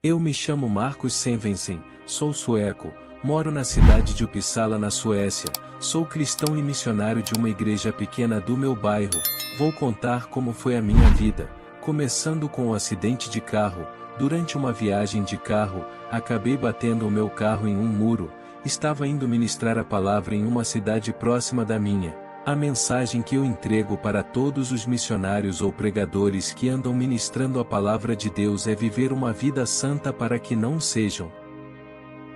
Eu me chamo Marcus Svensen, sou sueco, moro na cidade de Uppsala na Suécia, sou cristão e missionário de uma igreja pequena do meu bairro. Vou contar como foi a minha vida, começando com um acidente de carro. Durante uma viagem de carro, acabei batendo o meu carro em um muro. Estava indo ministrar a palavra em uma cidade próxima da minha. A mensagem que eu entrego para todos os missionários ou pregadores que andam ministrando a palavra de Deus é viver uma vida santa para que não sejam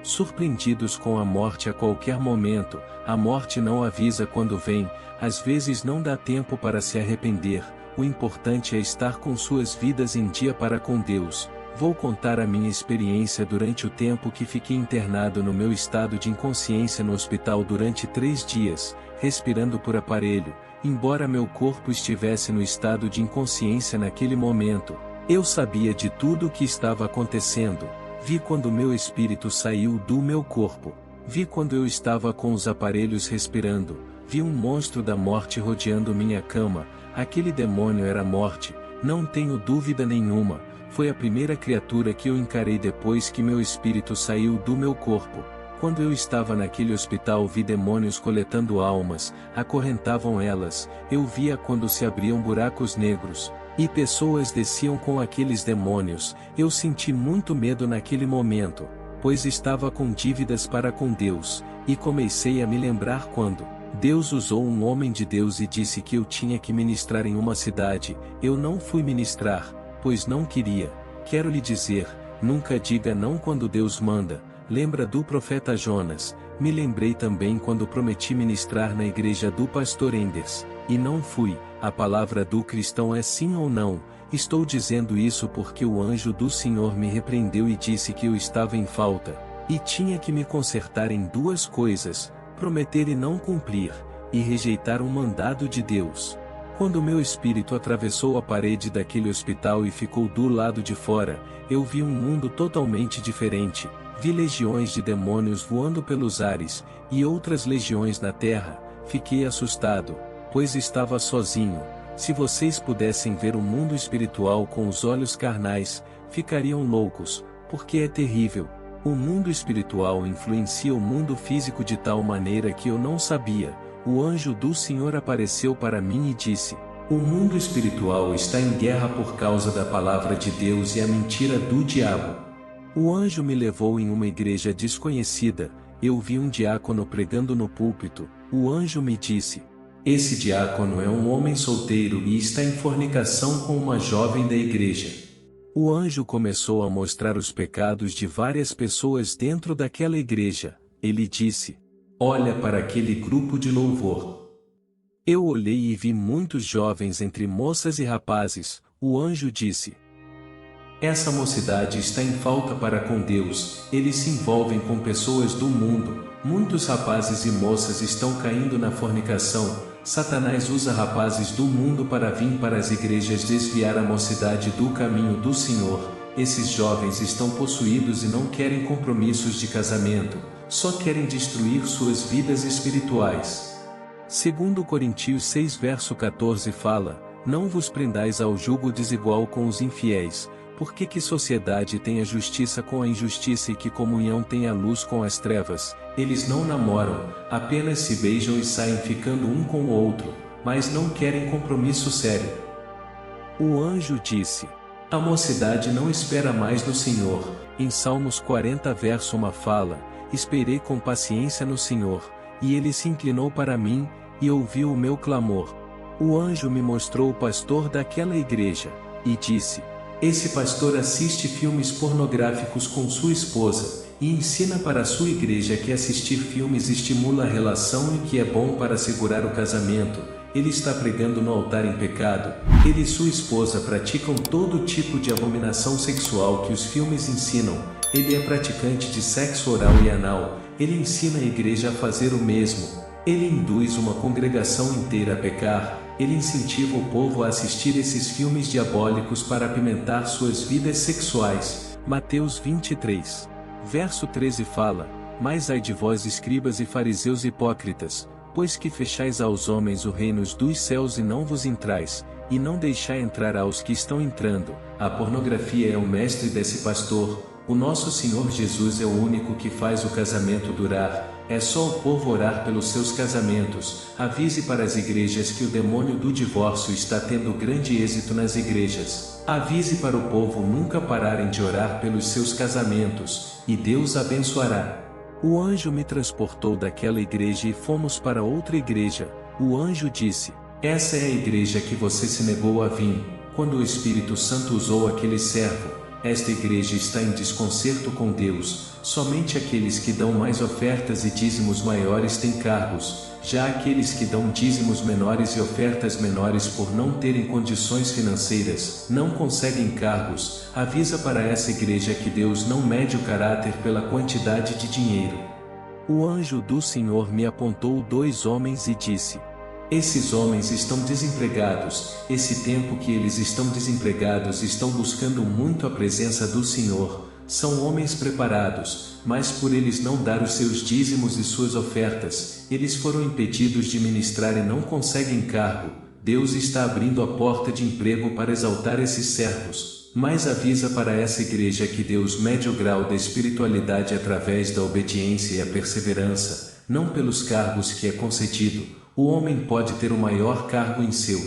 surpreendidos com a morte a qualquer momento. A morte não avisa quando vem, às vezes não dá tempo para se arrepender. O importante é estar com suas vidas em dia para com Deus. Vou contar a minha experiência durante o tempo que fiquei internado no meu estado de inconsciência no hospital durante 3 dias, respirando por aparelho. Embora meu corpo estivesse no estado de inconsciência naquele momento, eu sabia de tudo o que estava acontecendo. Vi quando meu espírito saiu do meu corpo. Vi quando eu estava com os aparelhos respirando. Vi um monstro da morte rodeando minha cama. Aquele demônio era a morte, não tenho dúvida nenhuma. Foi a primeira criatura que eu encarei depois que meu espírito saiu do meu corpo. Quando eu estava naquele hospital vi demônios coletando almas, acorrentavam elas. Eu via quando se abriam buracos negros, e pessoas desciam com aqueles demônios. Eu senti muito medo naquele momento, pois estava com dívidas para com Deus, e comecei a me lembrar quando Deus usou um homem de Deus e disse que eu tinha que ministrar em uma cidade. Eu não fui ministrar, pois não queria. Quero lhe dizer, nunca diga não quando Deus manda. Lembra do profeta Jonas? Me lembrei também quando prometi ministrar na igreja do pastor Enders, e não fui. A palavra do cristão é sim ou não. Estou dizendo isso porque o anjo do Senhor me repreendeu e disse que eu estava em falta, e tinha que me consertar em 2 coisas: prometer e não cumprir, e rejeitar um mandado de Deus. Quando meu espírito atravessou a parede daquele hospital e ficou do lado de fora, eu vi um mundo totalmente diferente. Vi legiões de demônios voando pelos ares, e outras legiões na terra. Fiquei assustado, pois estava sozinho. Se vocês pudessem ver o mundo espiritual com os olhos carnais, ficariam loucos, porque é terrível. O mundo espiritual influencia o mundo físico de tal maneira que eu não sabia. O anjo do Senhor apareceu para mim e disse: o mundo espiritual está em guerra por causa da palavra de Deus e a mentira do diabo. O anjo me levou em uma igreja desconhecida. Eu vi um diácono pregando no púlpito. O anjo me disse: esse diácono é um homem solteiro e está em fornicação com uma jovem da igreja. O anjo começou a mostrar os pecados de várias pessoas dentro daquela igreja. Ele disse: olha para aquele grupo de louvor. Eu olhei e vi muitos jovens entre moças e rapazes. O anjo disse: essa mocidade está em falta para com Deus. Eles se envolvem com pessoas do mundo. Muitos rapazes e moças estão caindo na fornicação. Satanás usa rapazes do mundo para vir para as igrejas desviar a mocidade do caminho do Senhor. Esses jovens estão possuídos e não querem compromissos de casamento, só querem destruir suas vidas espirituais. Segundo Coríntios 6 verso 14 fala: não vos prendais ao jugo desigual com os infiéis. Porque que sociedade tem a justiça com a injustiça e que comunhão tem a luz com as trevas? Eles não namoram, apenas se beijam e saem ficando um com o outro, mas não querem compromisso sério. O anjo disse: a mocidade não espera mais no Senhor. Em Salmos 40 verso 1 fala: esperei com paciência no Senhor, e ele se inclinou para mim, e ouviu o meu clamor. O anjo me mostrou o pastor daquela igreja, e disse: esse pastor assiste filmes pornográficos com sua esposa, e ensina para a sua igreja que assistir filmes estimula a relação e que é bom para segurar o casamento. Ele está pregando no altar em pecado. Ele e sua esposa praticam todo tipo de abominação sexual que os filmes ensinam. Ele é praticante de sexo oral e anal. Ele ensina a igreja a fazer o mesmo. Ele induz uma congregação inteira a pecar. Ele incentiva o povo a assistir esses filmes diabólicos para apimentar suas vidas sexuais. Mateus 23. Verso 13 fala: mas ai de vós, escribas e fariseus hipócritas, pois que fechais aos homens o reino dos céus e não vos entrais, e não deixai entrar aos que estão entrando. A pornografia é o mestre desse pastor. O nosso Senhor Jesus é o único que faz o casamento durar. É só o povo orar pelos seus casamentos. Avise para as igrejas que o demônio do divórcio está tendo grande êxito nas igrejas. Avise para o povo nunca pararem de orar pelos seus casamentos, e Deus abençoará. O anjo me transportou daquela igreja e fomos para outra igreja. O anjo disse: essa é a igreja que você se negou a vir, quando o Espírito Santo usou aquele servo. Esta igreja está em desconcerto com Deus. Somente aqueles que dão mais ofertas e dízimos maiores têm cargos. Já aqueles que dão dízimos menores e ofertas menores por não terem condições financeiras, não conseguem cargos. Avisa para essa igreja que Deus não mede o caráter pela quantidade de dinheiro. O anjo do Senhor me apontou 2 homens e disse: esses homens estão desempregados. Esse tempo que eles estão desempregados estão buscando muito a presença do Senhor. São homens preparados, mas por eles não dar os seus dízimos e suas ofertas, eles foram impedidos de ministrar e não conseguem cargo. Deus está abrindo a porta de emprego para exaltar esses servos. Mas avisa para essa igreja que Deus mede o grau da espiritualidade através da obediência e a perseverança, não pelos cargos que é concedido. O homem pode ter o maior cargo em seu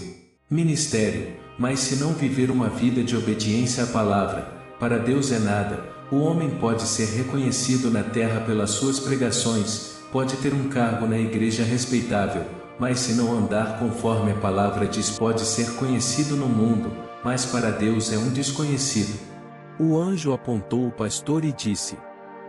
ministério, mas se não viver uma vida de obediência à palavra, para Deus é nada. O homem pode ser reconhecido na terra pelas suas pregações, pode ter um cargo na igreja respeitável, mas se não andar conforme a palavra diz, pode ser conhecido no mundo, mas para Deus é um desconhecido. O anjo apontou o pastor e disse: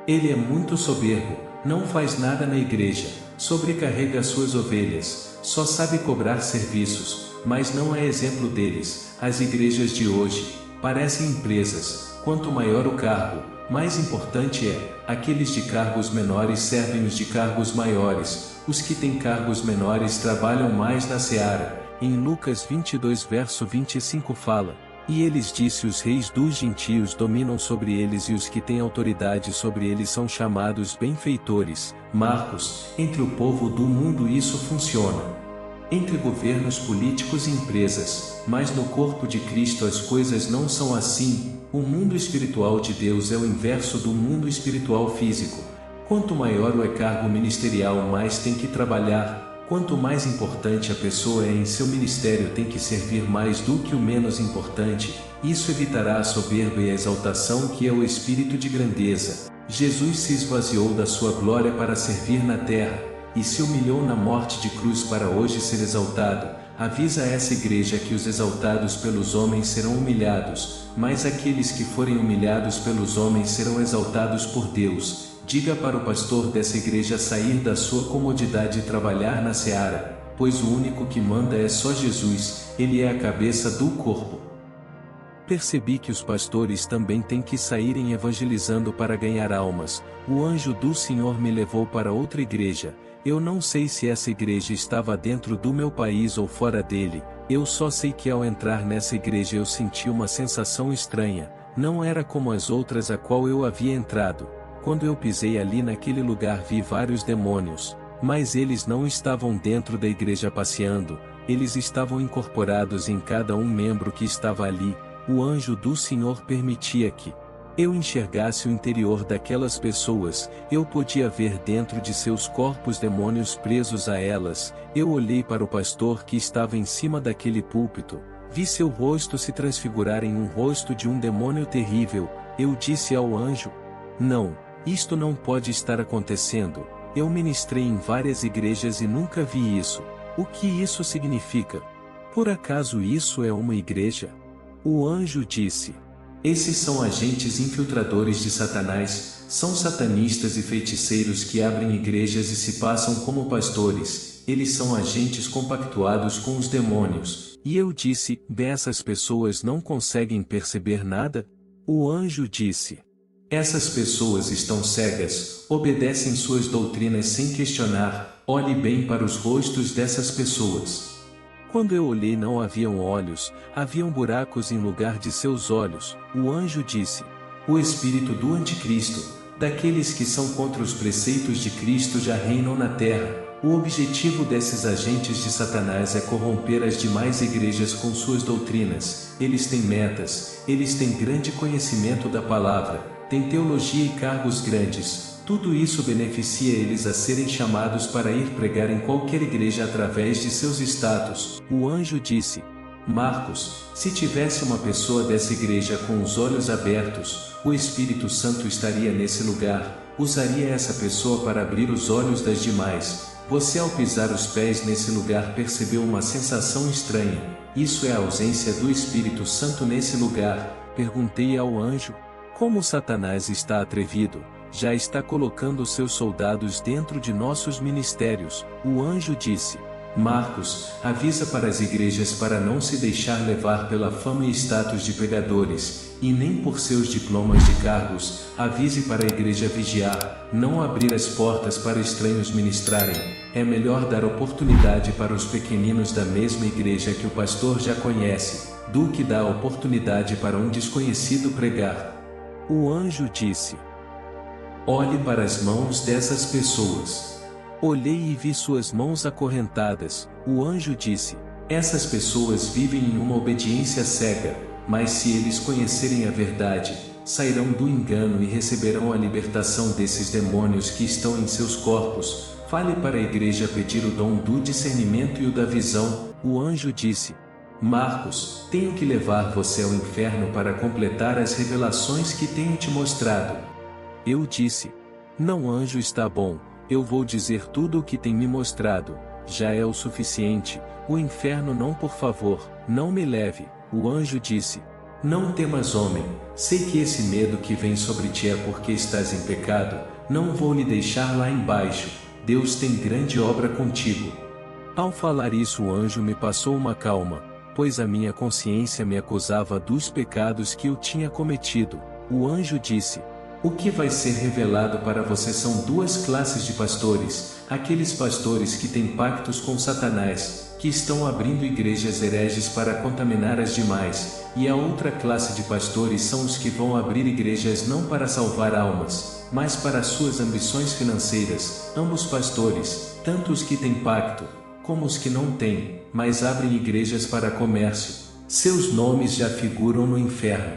ele é muito soberbo, não faz nada na igreja, sobrecarrega as suas ovelhas, só sabe cobrar serviços, mas não é exemplo deles. As igrejas de hoje parecem empresas. Quanto maior o cargo, mais importante é. Aqueles de cargos menores servem os de cargos maiores. Os que têm cargos menores trabalham mais na seara. Em Lucas 22 verso 25 fala: e eles disse: os reis dos gentios dominam sobre eles e os que têm autoridade sobre eles são chamados benfeitores. Marcos, entre o povo do mundo isso funciona. Entre governos políticos e empresas, mas no corpo de Cristo as coisas não são assim. O mundo espiritual de Deus é o inverso do mundo espiritual físico. Quanto maior o cargo ministerial, mais tem que trabalhar. Quanto mais importante a pessoa é em seu ministério, tem que servir mais do que o menos importante. Isso evitará a soberba e a exaltação, que é o espírito de grandeza. Jesus se esvaziou da sua glória para servir na terra, e se humilhou na morte de cruz para hoje ser exaltado. Avisa a essa igreja que os exaltados pelos homens serão humilhados, mas aqueles que forem humilhados pelos homens serão exaltados por Deus. Diga para o pastor dessa igreja sair da sua comodidade e trabalhar na seara, pois o único que manda é só Jesus, ele é a cabeça do corpo. Percebi que os pastores também têm que saírem evangelizando para ganhar almas. O anjo do Senhor me levou para outra igreja. Eu não sei se essa igreja estava dentro do meu país ou fora dele. Eu só sei que ao entrar nessa igreja eu senti uma sensação estranha. Não era como as outras a qual eu havia entrado. Quando eu pisei ali naquele lugar vi vários demônios, mas eles não estavam dentro da igreja passeando, eles estavam incorporados em cada um membro que estava ali. O anjo do Senhor permitia que eu enxergasse o interior daquelas pessoas. Eu podia ver dentro de seus corpos demônios presos a elas. Eu olhei para o pastor que estava em cima daquele púlpito, vi seu rosto se transfigurar em um rosto de um demônio terrível. Eu disse ao anjo: não, isto não pode estar acontecendo. Eu ministrei em várias igrejas e nunca vi isso. O que isso significa? Por acaso isso é uma igreja? O anjo disse: esses são agentes infiltradores de Satanás, são satanistas e feiticeiros que abrem igrejas e se passam como pastores. Eles são agentes compactuados com os demônios. E eu disse: essas pessoas não conseguem perceber nada? O anjo disse: essas pessoas estão cegas, obedecem suas doutrinas sem questionar. Olhe bem para os rostos dessas pessoas. Quando eu olhei não haviam olhos, haviam buracos em lugar de seus olhos. O anjo disse: o espírito do anticristo, daqueles que são contra os preceitos de Cristo, já reinam na terra. O objetivo desses agentes de Satanás é corromper as demais igrejas com suas doutrinas. Eles têm metas, eles têm grande conhecimento da palavra, têm teologia e cargos grandes. Tudo isso beneficia eles a serem chamados para ir pregar em qualquer igreja através de seus status. O anjo disse: Marcos, se tivesse uma pessoa dessa igreja com os olhos abertos, o Espírito Santo estaria nesse lugar, usaria essa pessoa para abrir os olhos das demais. Você, ao pisar os pés nesse lugar, percebeu uma sensação estranha. Isso é a ausência do Espírito Santo nesse lugar. Perguntei ao anjo: como Satanás está atrevido? Já está colocando seus soldados dentro de nossos ministérios. O anjo disse: Marcos, avisa para as igrejas para não se deixar levar pela fama e status de pregadores, e nem por seus diplomas de cargos. Avise para a igreja vigiar, não abrir as portas para estranhos ministrarem. É melhor dar oportunidade para os pequeninos da mesma igreja que o pastor já conhece, do que dar oportunidade para um desconhecido pregar. O anjo disse: olhe para as mãos dessas pessoas. Olhei e vi suas mãos acorrentadas. O anjo disse: essas pessoas vivem em uma obediência cega, mas se eles conhecerem a verdade, sairão do engano e receberão a libertação desses demônios que estão em seus corpos. Fale para a igreja pedir o dom do discernimento e o da visão. O anjo disse: Marcos, tenho que levar você ao inferno para completar as revelações que tenho te mostrado. Eu disse: não, anjo, está bom. Eu vou dizer tudo o que tem me mostrado, já é o suficiente. O inferno não, por favor, não me leve. O anjo disse: não temas, homem, sei que esse medo que vem sobre ti é porque estás em pecado. Não vou lhe deixar lá embaixo, Deus tem grande obra contigo. Ao falar isso, o anjo me passou uma calma, pois a minha consciência me acusava dos pecados que eu tinha cometido. O anjo disse: o que vai ser revelado para você são duas classes de pastores: aqueles pastores que têm pactos com Satanás, que estão abrindo igrejas hereges para contaminar as demais, e a outra classe de pastores são os que vão abrir igrejas não para salvar almas, mas para suas ambições financeiras. Ambos pastores, tanto os que têm pacto, como os que não têm, mas abrem igrejas para comércio, seus nomes já figuram no inferno.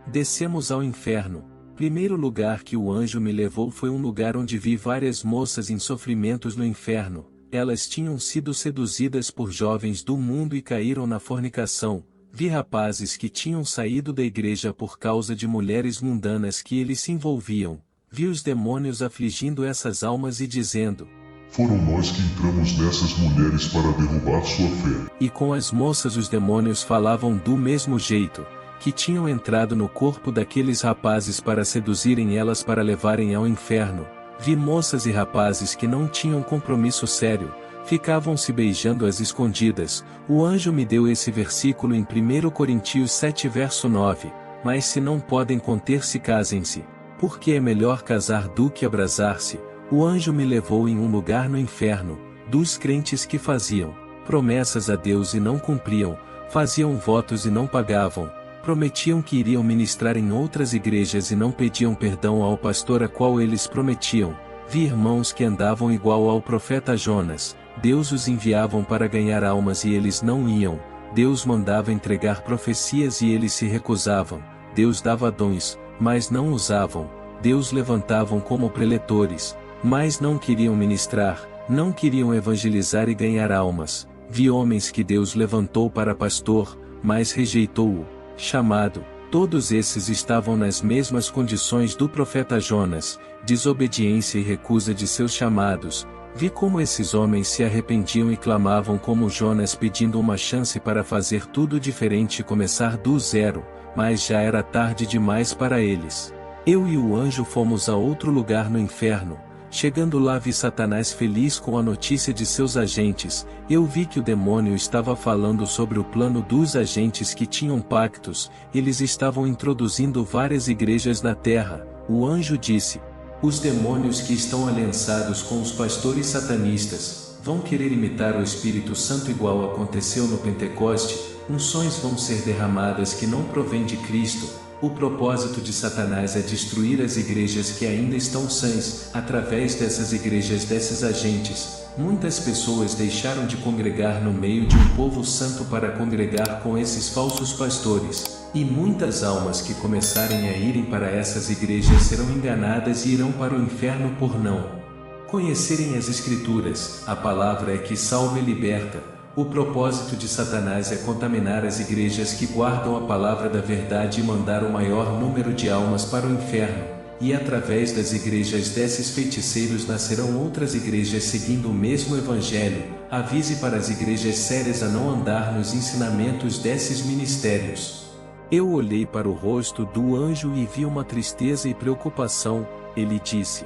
Descemos ao inferno. Primeiro lugar que o anjo me levou foi um lugar onde vi várias moças em sofrimentos no inferno. Elas tinham sido seduzidas por jovens do mundo e caíram na fornicação. Vi rapazes que tinham saído da igreja por causa de mulheres mundanas que eles se envolviam. Vi os demônios afligindo essas almas e dizendo: foram nós que entramos nessas mulheres para derrubar sua fé. E com as moças os demônios falavam do mesmo jeito, que tinham entrado no corpo daqueles rapazes para seduzirem elas para levarem ao inferno. Vi moças e rapazes que não tinham compromisso sério, ficavam se beijando às escondidas. O anjo me deu esse versículo em 1 Coríntios 7 verso 9, mas se não podem conter-se, casem-se, porque é melhor casar do que abrasar-se. O anjo me levou em um lugar no inferno, dos crentes que faziam promessas a Deus e não cumpriam, faziam votos e não pagavam, prometiam que iriam ministrar em outras igrejas e não pediam perdão ao pastor a qual eles prometiam. Vi irmãos que andavam igual ao profeta Jonas. Deus os enviavam para ganhar almas e eles não iam. Deus mandava entregar profecias e eles se recusavam. Deus dava dons, mas não usavam. Deus levantavam como preletores, mas não queriam ministrar, não queriam evangelizar e ganhar almas. Vi homens que Deus levantou para pastor, mas rejeitou-o chamado. Todos esses estavam nas mesmas condições do profeta Jonas, desobediência e recusa de seus chamados. Vi como esses homens se arrependiam e clamavam como Jonas, pedindo uma chance para fazer tudo diferente e começar do zero, mas já era tarde demais para eles. Eu e o anjo fomos a outro lugar no inferno. Chegando lá, vi Satanás feliz com a notícia de seus agentes. Eu vi que o demônio estava falando sobre o plano dos agentes que tinham pactos. Eles estavam introduzindo várias igrejas na terra. O anjo disse: os demônios que estão aliançados com os pastores satanistas vão querer imitar o Espírito Santo igual aconteceu no Pentecoste. Unções vão ser derramadas que não provêm de Cristo. O propósito de Satanás é destruir as igrejas que ainda estão sãs. Através dessas igrejas, desses agentes, muitas pessoas deixaram de congregar no meio de um povo santo para congregar com esses falsos pastores. E muitas almas que começarem a irem para essas igrejas serão enganadas e irão para o inferno por não conhecerem as Escrituras. A palavra é que salva e liberta. O propósito de Satanás é contaminar as igrejas que guardam a palavra da verdade e mandar o maior número de almas para o inferno. E através das igrejas desses feiticeiros nascerão outras igrejas seguindo o mesmo evangelho. Avise para as igrejas sérias a não andar nos ensinamentos desses ministérios. Eu olhei para o rosto do anjo e vi uma tristeza e preocupação. Ele disse: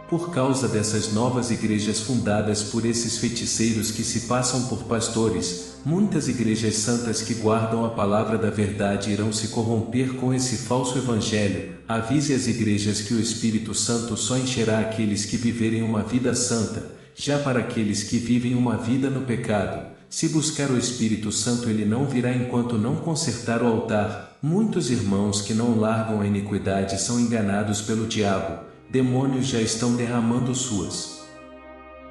por causa dessas novas igrejas fundadas por esses feiticeiros que se passam por pastores, muitas igrejas santas que guardam a palavra da verdade irão se corromper com esse falso evangelho. Avise as igrejas que o Espírito Santo só encherá aqueles que viverem uma vida santa. Já para aqueles que vivem uma vida no pecado, se buscar o Espírito Santo ele não virá enquanto não consertar o altar. Muitos irmãos que não largam a iniquidade são enganados pelo diabo. Demônios já estão derramando suas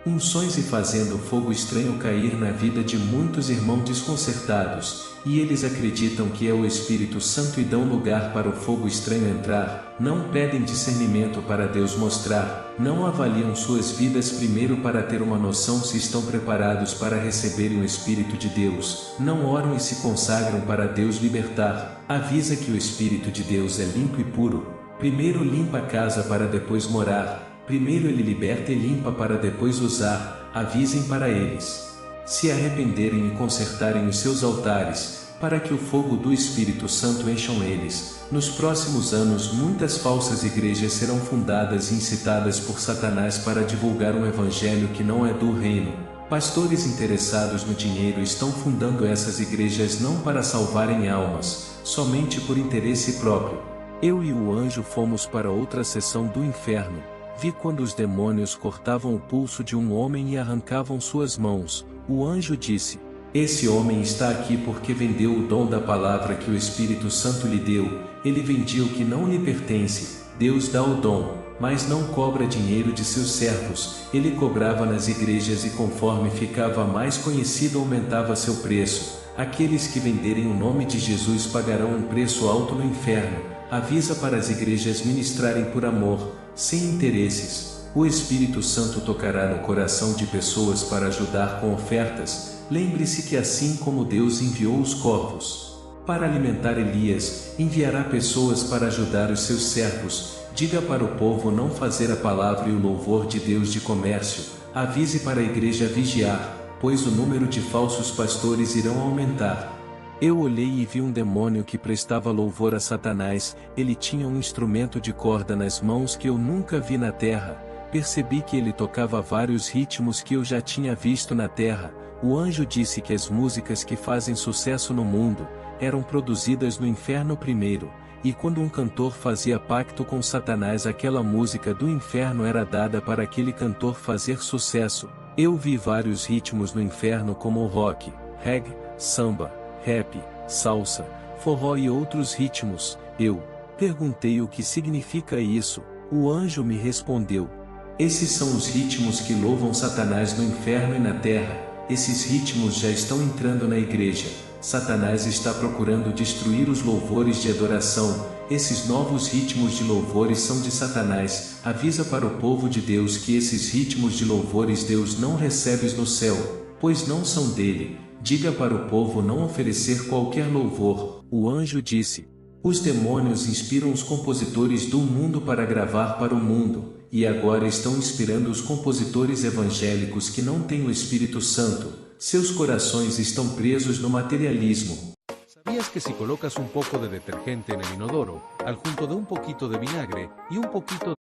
unções e fazendo fogo estranho cair na vida de muitos irmãos desconcertados, e eles acreditam que é o Espírito Santo e dão lugar para o fogo estranho entrar. Não pedem discernimento para Deus mostrar, não avaliam suas vidas primeiro para ter uma noção se estão preparados para receberem o Espírito de Deus, não oram e se consagram para Deus libertar. Avisa que o Espírito de Deus é limpo e puro. Primeiro limpa a casa para depois morar. Primeiro ele liberta e limpa para depois usar. Avisem para eles se arrependerem e consertarem os seus altares, para que o fogo do Espírito Santo encham eles. Nos próximos anos muitas falsas igrejas serão fundadas e incitadas por Satanás para divulgar um evangelho que não é do reino. Pastores interessados no dinheiro estão fundando essas igrejas não para salvarem almas, somente por interesse próprio. Eu e o anjo fomos para outra seção do inferno. Vi quando os demônios cortavam o pulso de um homem e arrancavam suas mãos. O anjo disse: esse homem está aqui porque vendeu o dom da palavra que o Espírito Santo lhe deu. Ele vendia o que não lhe pertence. Deus dá o dom, mas não cobra dinheiro de seus servos. Ele cobrava nas igrejas e conforme ficava mais conhecido aumentava seu preço. Aqueles que venderem o nome de Jesus pagarão um preço alto no inferno. Avisa para as igrejas ministrarem por amor, sem interesses. O Espírito Santo tocará no coração de pessoas para ajudar com ofertas. Lembre-se que assim como Deus enviou os corvos para alimentar Elias, enviará pessoas para ajudar os seus servos. Diga para o povo não fazer a palavra e o louvor de Deus de comércio. Avise para a igreja vigiar, pois o número de falsos pastores irão aumentar. Eu olhei e vi um demônio que prestava louvor a Satanás. Ele tinha um instrumento de corda nas mãos que eu nunca vi na terra. Percebi que ele tocava vários ritmos que eu já tinha visto na terra. O anjo disse que as músicas que fazem sucesso no mundo eram produzidas no inferno primeiro, e quando um cantor fazia pacto com Satanás, aquela música do inferno era dada para aquele cantor fazer sucesso. Eu vi vários ritmos no inferno como rock, reggae, samba, rap, salsa, forró e outros ritmos. Eu perguntei o que significa isso. O anjo me respondeu: esses são os ritmos que louvam Satanás no inferno e na terra. Esses ritmos já estão entrando na igreja. Satanás está procurando destruir os louvores de adoração. Esses novos ritmos de louvores são de Satanás. Avisa para o povo de Deus que esses ritmos de louvores Deus não recebe no céu, pois não são dele. Diga para o povo não oferecer qualquer louvor. O anjo disse: os demônios inspiram os compositores do mundo para gravar para o mundo, e agora estão inspirando os compositores evangélicos que não têm o Espírito Santo. Seus corações estão presos no materialismo. ¿Sabías que si colocas un poco de detergente en el inodoro, al junto de un poquito de vinagre y un poquito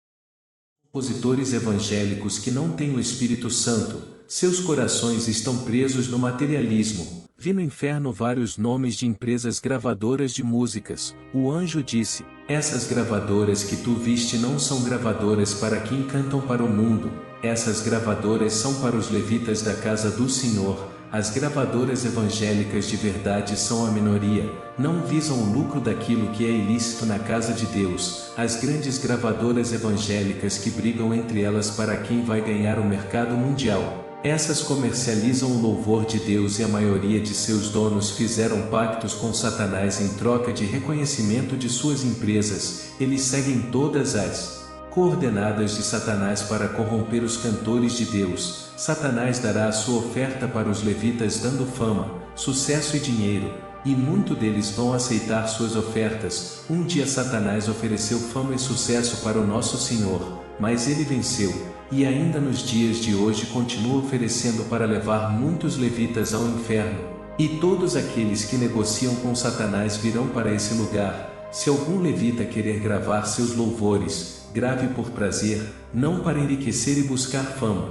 Compositores evangélicos que não têm o Espírito Santo, seus corações estão presos no materialismo. Vi no inferno vários nomes de empresas gravadoras de músicas. O anjo disse: essas gravadoras que tu viste não são gravadoras para quem cantam para o mundo. Essas gravadoras são para os levitas da casa do Senhor. As gravadoras evangélicas de verdade são a minoria, não visam o lucro daquilo que é ilícito na casa de Deus. As grandes gravadoras evangélicas que brigam entre elas para quem vai ganhar o mercado mundial. Essas comercializam o louvor de Deus e a maioria de seus donos fizeram pactos com Satanás em troca de reconhecimento de suas empresas. Eles seguem todas as coordenadas de Satanás para corromper os cantores de Deus. Satanás dará a sua oferta para os levitas dando fama, sucesso e dinheiro, e muitos deles vão aceitar suas ofertas. Um dia Satanás ofereceu fama e sucesso para o nosso Senhor, mas ele venceu, e ainda nos dias de hoje continua oferecendo para levar muitos levitas ao inferno. E todos aqueles que negociam com Satanás virão para esse lugar. Se algum levita querer gravar seus louvores, grave por prazer, não para enriquecer e buscar fama.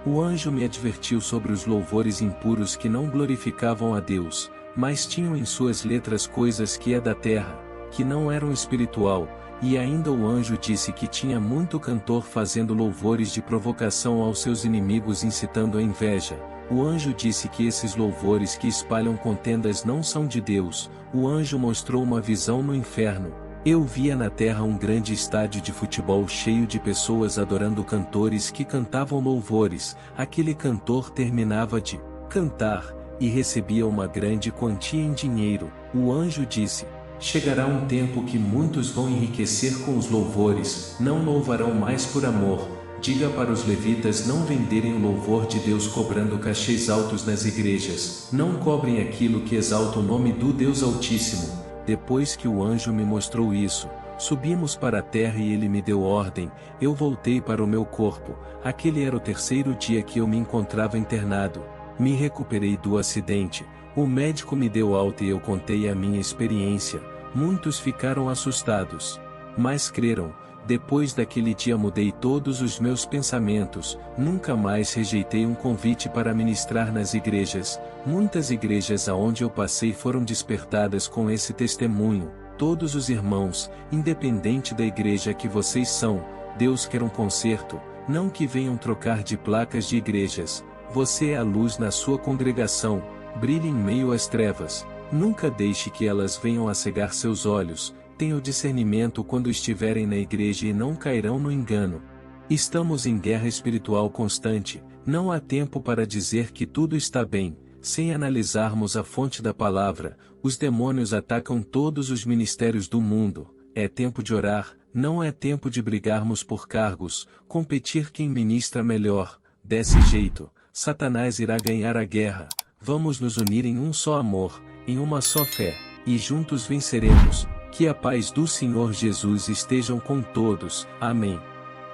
O anjo me advertiu sobre os louvores impuros que não glorificavam a Deus, mas tinham em suas letras coisas que é da terra, que não eram espiritual, e ainda o anjo disse que tinha muito cantor fazendo louvores de provocação aos seus inimigos incitando a inveja. O anjo disse que esses louvores que espalham contendas não são de Deus. O anjo mostrou uma visão no inferno. Eu via na terra um grande estádio de futebol cheio de pessoas adorando cantores que cantavam louvores. Aquele cantor terminava de cantar e recebia uma grande quantia em dinheiro. O anjo disse: chegará um tempo que muitos vão enriquecer com os louvores, não louvarão mais por amor. Diga para os levitas não venderem o louvor de Deus cobrando cachês altos nas igrejas. Não cobrem aquilo que exalta o nome do Deus Altíssimo. Depois que o anjo me mostrou isso, subimos para a terra e ele me deu ordem. Eu voltei para o meu corpo. Aquele era o terceiro dia que eu me encontrava internado. Me recuperei do acidente. O médico me deu alta e eu contei a minha experiência. Muitos ficaram assustados, mas creram. Depois daquele dia mudei todos os meus pensamentos. Nunca mais rejeitei um convite para ministrar nas igrejas. Muitas igrejas aonde eu passei foram despertadas com esse testemunho. Todos os irmãos, independente da igreja que vocês são, Deus quer um conserto, não que venham trocar de placas de igrejas. Você é a luz na sua congregação, brilhe em meio às trevas. Nunca deixe que elas venham a cegar seus olhos. Tenham discernimento quando estiverem na igreja e não cairão no engano. Estamos em guerra espiritual constante. Não há tempo para dizer que tudo está bem, sem analisarmos a fonte da palavra. Os demônios atacam todos os ministérios do mundo. É tempo de orar, não é tempo de brigarmos por cargos, competir quem ministra melhor. Desse jeito, Satanás irá ganhar a guerra. Vamos nos unir em um só amor, em uma só fé, e juntos venceremos. Que a paz do Senhor Jesus estejam com todos. Amém.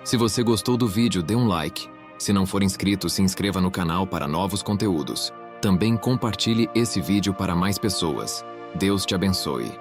Se você gostou do vídeo, dê um like. Se não for inscrito, se inscreva no canal para novos conteúdos. Também compartilhe esse vídeo para mais pessoas. Deus te abençoe.